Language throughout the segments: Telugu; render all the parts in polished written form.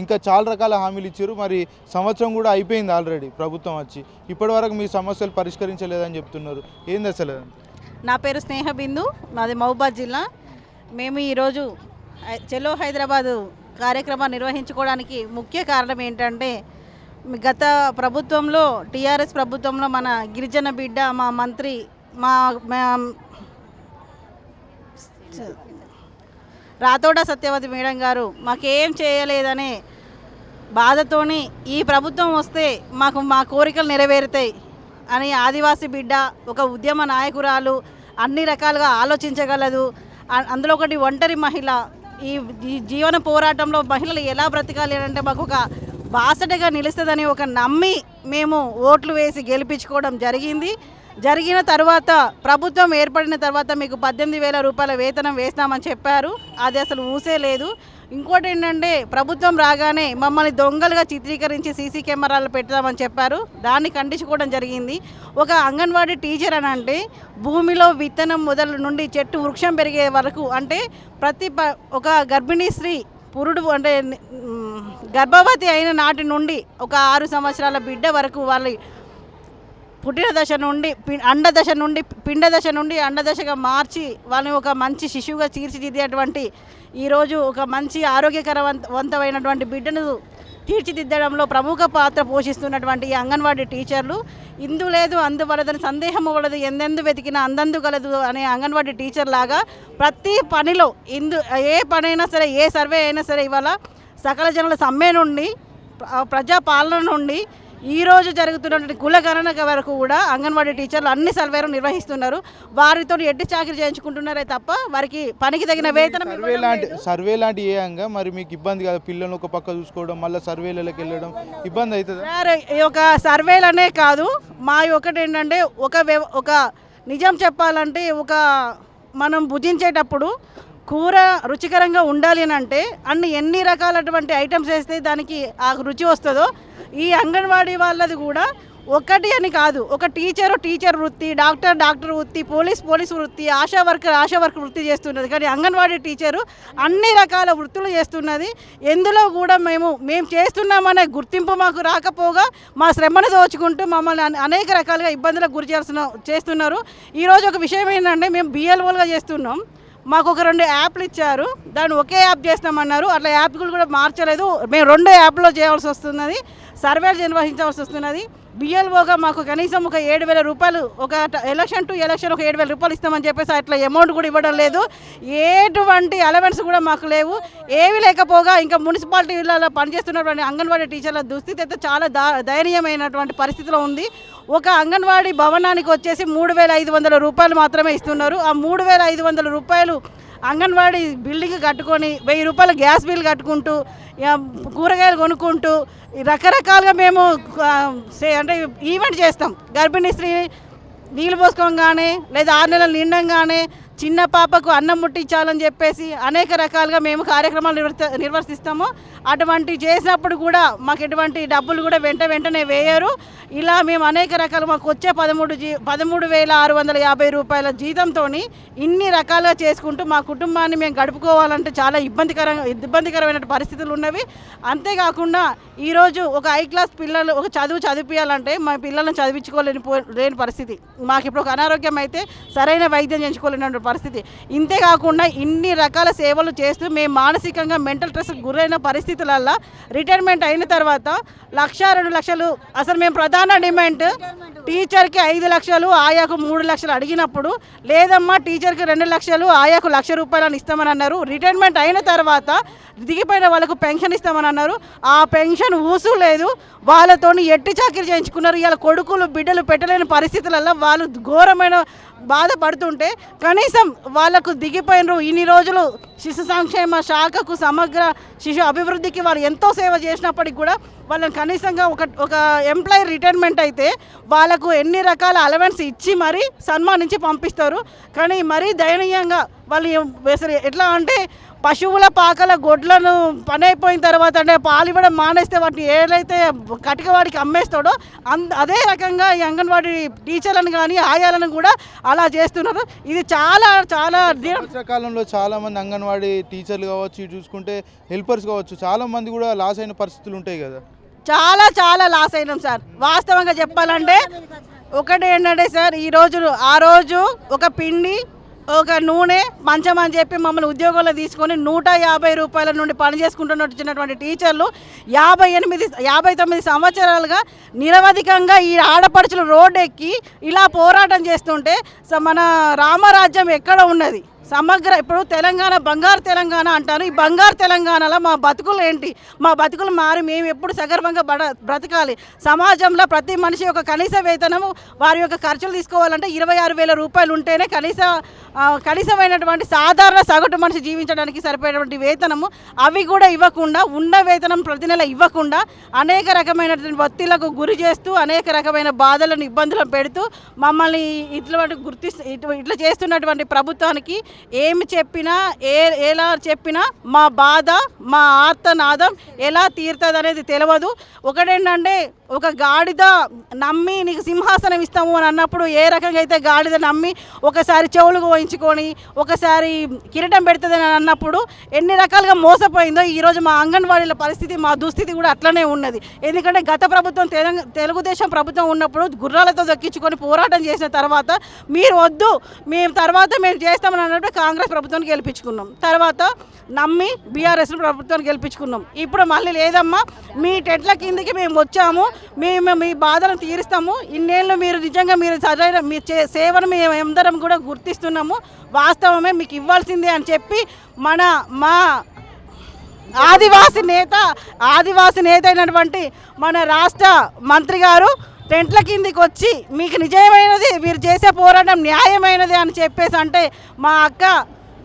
ఇంకా చాలా రకాల హామీలు ఇచ్చారు. మరి సంవత్సరం కూడా అయిపోయింది ఆల్రెడీ ప్రభుత్వం వచ్చి, ఇప్పటివరకు మీ సమస్యలు పరిష్కరించలేదని చెప్తున్నారు. ఏంది అసలు? నా పేరు స్నేహ బిందు, మాది మహబూబాద్ జిల్లా. మేము ఈరోజు చలో హైదరాబాదు కార్యక్రమాన్ని నిర్వహించుకోవడానికి ముఖ్య కారణం ఏంటంటే, గత ప్రభుత్వంలో టీఆర్ఎస్ ప్రభుత్వంలో మన గిరిజన బిడ్డ మా మంత్రి రాతోడ సత్యవతి మేడం గారు మాకేం చేయలేదనే బాధతోని ఈ ప్రభుత్వం వస్తే మా కోరికలు నెరవేరుతాయి అని ఆదివాసీ బిడ్డ, ఒక ఉద్యమ నాయకురాలు, అన్ని రకాలుగా ఆలోచించగలదు. అందులో ఒకటి ఒంటరి మహిళ. ఈ జీవన పోరాటంలో మహిళలు ఎలా బ్రతకాలి అంటే మాకు ఒక బాసటగా నిలుస్తుందని ఒక నమ్మి మేము ఓట్లు వేసి గెలిపించుకోవడం జరిగిన తర్వాత ప్రభుత్వం ఏర్పడిన తర్వాత మీకు 18,000 రూపాయల వేతనం వేస్తామని చెప్పారు. అది అసలు ఊసే లేదు. ఇంకోటి ఏంటంటే, ప్రభుత్వం రాగానే మమ్మల్ని దొంగలుగా చిత్రీకరించి సీసీ కెమెరాలు పెడతామని చెప్పారు. దాన్ని ఖండించుకోవడం జరిగింది. ఒక అంగన్వాడీ టీచర్ అని అంటే భూమిలో విత్తనం మొదలు నుండి చెట్టు వృక్షం పెరిగే వరకు, అంటే ఒక గర్భిణీ స్త్రీ పురుడు అంటే గర్భవతి అయిన నాటి నుండి ఒక 6 సంవత్సరాల బిడ్డ వరకు వాళ్ళ పుట్టిన దశ నుండి పిండ దశ నుండి అండదశగా మార్చి వాళ్ళని ఒక మంచి శిశువుగా తీర్చిదిద్దేటువంటి ఈరోజు ఒక మంచి ఆరోగ్యకరవంతమైనటువంటి బిడ్డను తీర్చిదిద్దడంలో ప్రముఖ పాత్ర పోషిస్తున్నటువంటి ఈ అంగన్వాడీ టీచర్లు, ఇందు లేదు అందు వలదని సందేహం వలదు, ఎందెందు వెతికినా అందందు గలదు అనే అంగన్వాడీ టీచర్ లాగా ప్రతి పనిలో ఏ పనైనా సరే, ఏ సర్వే అయినా సరే, ఇవాళ సకల జనుల సమ్మె నుండి ప్రజాపాలన నుండి ఈరోజు జరుగుతున్నటువంటి కులగణన వరకు కూడా అంగన్వాడీ టీచర్లు అన్ని సర్వేలు నిర్వహిస్తున్నారు. వారితో ఎట్టి చాకరీ చేయించుకుంటున్నారే తప్ప వారికి పనికి తగిన వేతనం. సర్వే లాంటి ఏ అంగా మరి మీకు ఇబ్బంది కదా, పిల్లలను ఒక పక్క చూసుకోవడం, మళ్ళీ సర్వేలకు వెళ్ళడం ఇబ్బంది అవుతుంది సార్. ఒక సర్వేలనే కాదు, మా ఒకటి ఏంటంటే, ఒక నిజం చెప్పాలంటే, మనం భుజించేటప్పుడు కూర రుచికరంగా ఉండాలి అని అంటే ఎన్ని రకాలటువంటి ఐటమ్స్ వేస్తే దానికి ఆ రుచి వస్తుందో, ఈ అంగన్వాడీ వాళ్ళది కూడా ఒకటి అని కాదు. ఒక టీచర్ వృత్తి, డాక్టర్ వృత్తి, పోలీస్ వృత్తి, ఆశా వర్కర్ వృత్తి చేస్తున్నది. కానీ అంగన్వాడీ టీచరు అన్ని రకాల వృత్తులు చేస్తున్నది. ఎందులో కూడా మేము చేస్తున్నామనే గుర్తింపు మాకు రాకపోగా మా శ్రమను దోచుకుంటూ మమ్మల్ని అనేక రకాలుగా ఇబ్బందులకు గురి చేస్తున్నారు. ఈరోజు ఒక విషయం ఏంటంటే, మేము బిఎల్ఓలుగా చేస్తున్నాం. మాకు ఒక 2 యాప్లు ఇచ్చారు. దాన్ని ఒకే యాప్ చేస్తామన్నారు. అట్లా యాప్లు కూడా మార్చలేదు. మేము 2 యాప్లో చేయాల్సి వస్తున్నది, సర్వేలు నిర్వహించాల్సి వస్తున్నది. బిఎల్ఓగా మాకు కనీసం ఒక 7,000 రూపాయలు, ఒక ఎలక్షన్ టు ఎలక్షన్ ఒక 7,000 రూపాయలు ఇస్తామని చెప్పేసి అట్లా అమౌంట్ కూడా ఇవ్వడం లేదు. ఎటువంటి అలవెన్స్ కూడా మాకు లేవు. ఏవి లేకపోగా ఇంకా మున్సిపాలిటీలలో పనిచేస్తున్నటువంటి అంగన్వాడీ టీచర్ల దుస్థితి అయితే చాలా దయనీయమైనటువంటి పరిస్థితిలో ఉంది. ఒక అంగన్వాడీ భవనానికి వచ్చేసి 3,500 రూపాయలు మాత్రమే ఇస్తున్నారు. ఆ 3,500 రూపాయలు అంగన్వాడీ బిల్డింగ్ కట్టుకొని 1,000 రూపాయలు గ్యాస్ బిల్ కట్టుకుంటూ, కూరగాయలు కొనుక్కుంటూ రకరకాలుగా మేము అంటే ఈవెంట్ చేస్తాం. గర్భిణీ స్త్రీ నీళ్ళు పోసుకోగానే లేదా 6 నెలలు నిండంగానే చిన్న పాపకు అన్నం ముట్టించాలని చెప్పేసి అనేక రకాలుగా మేము కార్యక్రమాలు నిర్వర్తిస్తాము. అటువంటి చేసినప్పుడు కూడా మాకు ఎటువంటి డబ్బులు కూడా వెంటనే వేయరు. ఇలా మేము అనేక రకాలు మాకు వచ్చే 13,650 రూపాయల జీతంతో ఇన్ని రకాలుగా చేసుకుంటూ మా కుటుంబాన్ని మేము గడుపుకోవాలంటే చాలా ఇబ్బందికరమైన పరిస్థితులు ఉన్నవి. అంతేకాకుండా ఈరోజు ఒక హై క్లాస్ పిల్లలు ఒక చదివించాలంటే మా పిల్లలను చదివించుకోలేని పరిస్థితి. మాకు ఇప్పుడు ఒక అనారోగ్యం అయితే సరైన వైద్యం చేయించుకోలేని పరిస్థితి. ఇంతేకాకుండా ఇన్ని రకాల సేవలు చేస్తూ మేము మానసికంగా మెంటల్ స్ట్రెస్కి గురైన పరిస్థితులల్లో రిటైర్మెంట్ అయిన తర్వాత 1,00,000, 2 లక్షలు అసలు మేము ప్రధాన డిమాండ్ టీచర్కి 5 లక్షలు, ఆయాకు 3 లక్షలు అడిగినప్పుడు లేదమ్మా టీచర్కి 2 లక్షలు, ఆయాకు 1,00,000 రూపాయలు ఇస్తామని అన్నారు. రిటైర్మెంట్ అయిన తర్వాత దిగిపోయిన వాళ్ళకు పెన్షన్ ఇస్తామని అన్నారు. ఆ పెన్షన్ ఊసు లేదు. వాళ్ళతో ఎట్టి చాకరీ చేయించుకున్నారు. ఇలా కొడుకులు బిడ్డలు పెట్టలేని పరిస్థితులలో వాళ్ళు ఘోరమైన బాధపడుతుంటే కనీసం వాళ్ళకు దిగిపోయినరు. ఇన్ని రోజులు శిశు సంక్షేమ శాఖకు సమగ్ర శిశు అభివృద్ధికి వాళ్ళు ఎంతో సేవ చేసినప్పటికి కూడా వాళ్ళని కనీసంగా ఒక ఎంప్లాయీ రిటైర్మెంట్ అయితే వాళ్ళకు ఎన్ని రకాల అలవెన్స్ ఇచ్చి మరీ సన్మానించి పంపిస్తారు. కానీ మరీ దయనీయంగా వాళ్ళు ఎట్లా అంటే పశువుల పాకల గొడ్లను పని అయిపోయిన తర్వాత అంటే పాలు ఇవ్వడం మానేస్తే వాటిని ఏదైతే కటికవాడికి అమ్మేస్తాడో అదే రకంగా ఈ అంగన్వాడీ టీచర్లను కానీ ఆయాలను కూడా అలా చేస్తున్నారు. ఇది చాలా చాలా కాలంలో చాలా మంది అంగన్వాడీ టీచర్లు కావచ్చు, ఇటు చూసుకుంటే హెల్పర్స్ కావచ్చు, చాలా మంది కూడా లాస్ అయిన పరిస్థితులు ఉంటాయి కదా. చాలా చాలా లాస్ అయినాం సార్. వాస్తవంగా చెప్పాలంటే ఒకటి ఏంటంటే సార్, ఆ రోజు ఒక పిండి ఒక నూనె మంచం అని చెప్పి మమ్మల్ని ఉద్యోగంలో తీసుకొని 150 రూపాయల నుండి పని చేసుకుంటున్నటువంటి టీచర్లు 59 సంవత్సరాలుగా నిరవధికంగా ఈ ఆడపడుచులు రోడ్డు ఎక్కి ఇలా పోరాటం చేస్తుంటే మన రామరాజ్యం ఎక్కడ ఉన్నది? సమగ్ర ఇప్పుడు తెలంగాణ బంగారు తెలంగాణ అంటారు. ఈ బంగారు తెలంగాణలో మా బతుకులు ఏంటి? మా బతుకులు మారి మేము ఎప్పుడు సగర్వంగా బ్రతకాలి? సమాజంలో ప్రతి మనిషి యొక్క కనీస వేతనము వారి యొక్క ఖర్చులు తీసుకోవాలంటే 26,000 రూపాయలు ఉంటేనే కనీసమైనటువంటి సాధారణ సగటు మనిషి జీవించడానికి సరిపోయేటువంటి వేతనము అవి కూడా ఇవ్వకుండా, ఉన్న వేతనం ప్రతి నెల ఇవ్వకుండా అనేక రకమైనటువంటి ఒత్తిళ్లకు గురి చేస్తూ అనేక రకమైన బాధలను ఇబ్బందులను పెడుతూ మమ్మల్ని ఇట్లా చేస్తున్నటువంటి ప్రభుత్వానికి ఏమి చెప్పినా ఎలా చెప్పినా మా బాధ మా ఆర్తనాదం ఎలా తీరుతుంది అనేది తెలియదు. ఒకటేంటంటే ఒక గాడిద నమ్మి నీకు సింహాసనం ఇస్తాము అని అన్నప్పుడు ఏ రకంగా అయితే గాడిద నమ్మి ఒకసారి చెవులు పోయించుకొని ఒకసారి కిరీటం పెడుతుందని అన్నప్పుడు ఎన్ని రకాలుగా మోసపోయిందో ఈరోజు మా అంగన్వాడీల పరిస్థితి, మా దుస్థితి కూడా అట్లనే ఉన్నది. ఎందుకంటే గత ప్రభుత్వం తెలుగుదేశం ప్రభుత్వం ఉన్నప్పుడు గుర్రాలతో దక్కించుకొని పోరాటం చేసిన తర్వాత మీరు వద్దు మేము చేస్తామని అన్నప్పుడు కాంగ్రెస్ ప్రభుత్వాన్ని గెలిపించుకున్నాం. తర్వాత నమ్మి బీఆర్ఎస్ ప్రభుత్వాన్ని గెలిపించుకున్నాం. ఇప్పుడు మళ్ళీ లేదమ్మా మీ టెట్ల కిందికి మేము వచ్చాము, మేము మీ బాధలను తీరుస్తాము, ఇన్నేళ్ళు మీరు నిజంగా మీరు సరైన మీ సేవను మేము అందరం కూడా గుర్తిస్తున్నాము, వాస్తవమే మీకు ఇవ్వాల్సిందే అని చెప్పి మా ఆదివాసి నేత అయినటువంటి మన రాష్ట్ర మంత్రి గారు టెంట్ల కిందికి వచ్చి మీకు నిజమైనది మీరు చేసే పోరాటం న్యాయమైనది అని చెప్పేసి అంటే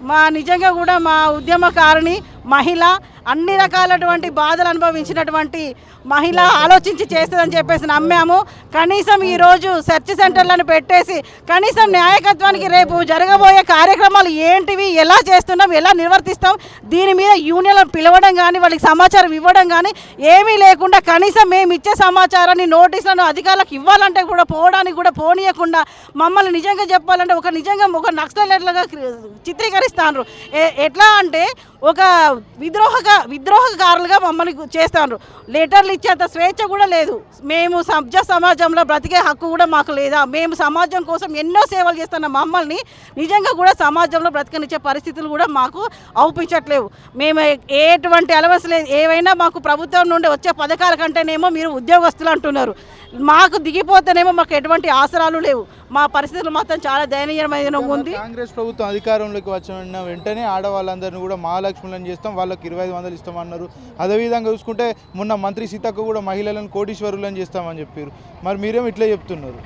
మా నిజంగా కూడా మా ఉద్యమకారిణి మహిళ అన్ని రకాలటువంటి బాధలు అనుభవించినటువంటి మహిళ ఆలోచించి చేస్తుందని చెప్పేసి నమ్మాము. కనీసం ఈరోజు సెర్చ్ సెంటర్లను పెట్టేసి కనీసం న్యాయకత్వానికి రేపు జరగబోయే కార్యక్రమాలు ఏంటివి, ఎలా చేస్తున్నాం, ఎలా నిర్వర్తిస్తాం, దీని మీద యూనియన్లను పిలవడం కానీ వాళ్ళకి సమాచారం ఇవ్వడం కానీ ఏమీ లేకుండా కనీసం మేము ఇచ్చే సమాచారాన్ని నోటీసులను అధికారులకు ఇవ్వాలంటే కూడా పోవడానికి కూడా పోనీయకుండా మమ్మల్ని నిజంగా చెప్పాలంటే ఒక నక్సలైట్లుగా చిత్రీకరిస్తాను. ఎట్లా అంటే ఒక విద్రోహకారులుగా మమ్మల్ని చేస్తాను. లెటర్లు ఇచ్చేంత స్వేచ్ఛ కూడా లేదు. మేము సభ్య సమాజంలో బ్రతికే హక్కు కూడా మాకు లేదా? మేము సమాజం కోసం ఎన్నో సేవలు చేస్తున్న మమ్మల్ని నిజంగా కూడా సమాజంలో బ్రతకనిచ్చే పరిస్థితులు కూడా మాకు అవుపించట్లేవు. మేము ఎటువంటి అలవన్స్ లేదు. ఏవైనా మాకు ప్రభుత్వం నుండి వచ్చే పథకాల కంటేనేమో మీరు ఉద్యోగస్తులు అంటున్నారు, మాకు దిగిపోతేనేమో మాకు ఎటువంటి ఆసరాలు లేవు. మా పరిస్థితులు మాత్రం చాలా దయనీయమైన ఉంది. కాంగ్రెస్ ప్రభుత్వం అధికారంలోకి వచ్చిన వెంటనే ఆడవాళ్ళందరినీ కూడా మహాలక్ష్ములను చేస్తాం, వాళ్ళకి 25,000 ఇస్తామన్నారు. అదేవిధంగా చూసుకుంటే మొన్న మంత్రి సీతక్క కూడా మహిళలను కోటీశ్వరులను చేస్తామని చెప్పారు. మరి మీరేమో ఇట్లే చెప్తున్నారు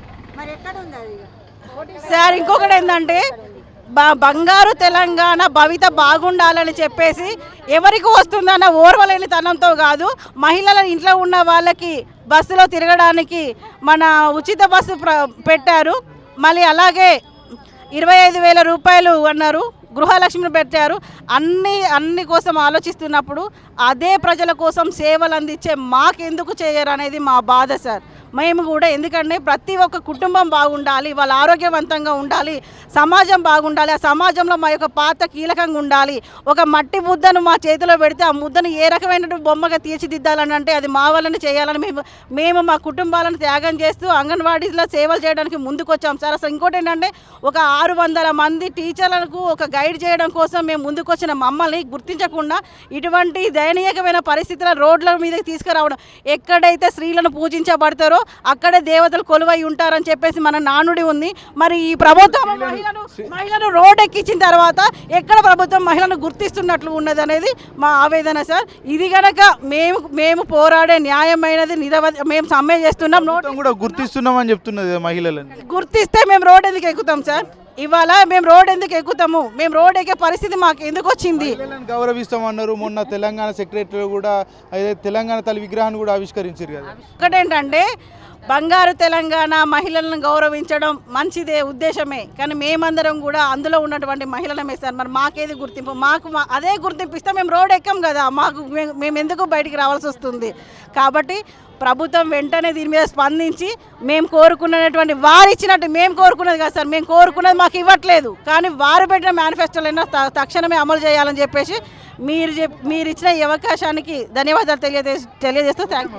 సార్. ఇంకొకటి ఏంటంటే బంగారు తెలంగాణ భవిత బాగుండాలని చెప్పేసి ఎవరికి వస్తుందన్న ఓర్వలేని తనంతో కాదు, మహిళల ఇంట్లో ఉన్న వాళ్ళకి బస్సులో తిరగడానికి మన ఉచిత బస్సు పెట్టారు. మళ్ళీ అలాగే 25,000 రూపాయలు అన్నారు, గృహలక్ష్మిని పెట్టారు. అన్ని కోసం ఆలోచిస్తున్నప్పుడు అదే ప్రజల కోసం సేవలు అందించే మాకెందుకు చేయరు అనేది మా బాధ సార్. మేము కూడా ఎందుకంటే ప్రతి ఒక్క కుటుంబం బాగుండాలి, వాళ్ళు ఆరోగ్యవంతంగా ఉండాలి, సమాజం బాగుండాలి, ఆ సమాజంలో మా యొక్క పాత్ర కీలకంగా ఉండాలి. ఒక మట్టి ముద్దను మా చేతిలో పెడితే ఆ ముద్దను ఏ రకమైన బొమ్మగా తీర్చిదిద్దాలని అంటే అది మా వల్లనే చేయాలని మేము మా కుటుంబాలను త్యాగం చేస్తూ అంగన్వాడీలో సేవలు చేయడానికి ముందుకు వచ్చాం సార్. అసలు ఇంకోటి ఏంటంటే ఒక 600 మంది టీచర్లకు ఒక గైడ్ చేయడం కోసం మేము ముందుకు వచ్చిన మమ్మల్ని గుర్తించకుండా ఇటువంటి దయనీయకమైన పరిస్థితుల రోడ్ల మీదకి తీసుకురావడం, ఎక్కడైతే స్త్రీలను పూజించబడతారో అక్కడే దేవతలు కొలువై ఉంటారని చెప్పేసి మన నానుడి ఉంది. మరి ఈ ప్రభుత్వం మహిళను రోడ్ ఎక్కించిన తర్వాత ఎక్కడ ప్రభుత్వం మహిళను గుర్తిస్తున్నట్లు ఉన్నది అనేది మా ఆవేదన సార్. ఇది కనుక మేము పోరాడే న్యాయమైనది మేము సమ్మె చేస్తున్నాం, కూడా గుర్తిస్తున్నాం అని చెప్తున్నది మహిళలను. గుర్తిస్తే మేము రోడ్ ఎందుకు ఎక్కుతాం సార్? ఇవాళ మేము రోడ్ ఎందుకు ఎక్కుతాము, మేము రోడ్ ఎక్కే పరిస్థితి మాకు ఎందుకు వచ్చింది? మహిళలను గౌరవిస్తామన్నారు. మొన్న తెలంగాణ సెక్రటరీ కూడా అదే తెలంగాణ తల్లి విగ్రహాన్ని కూడా ఆవిష్కరించారు కదా. ఒకటేంటంటే బంగారు తెలంగాణ మహిళలను గౌరవించడం మంచిదే, ఉద్దేశమే. కానీ మేమందరం కూడా అందులో ఉన్నటువంటి మహిళలమే సార్. మరి మాకేది గుర్తింపు? అదే గుర్తింపు ఇస్తే మేము రోడ్ ఎక్కం కదా, మేము ఎందుకు బయటికి రావాల్సి వస్తుంది? కాబట్టి ప్రభుత్వం వెంటనే దీని మీద స్పందించి మేము కోరుకున్నటువంటి వారు ఇచ్చినట్టు, మేము కోరుకున్నది కదా సార్, మేము కోరుకున్నది మాకు ఇవ్వట్లేదు, కానీ వారు పెట్టిన మేనిఫెస్టోలైనా తక్షణమే అమలు చేయాలని చెప్పేసి మీరు ఇచ్చిన ఈ అవకాశానికి ధన్యవాదాలు తెలియజేస్తూ థ్యాంక్ యూ.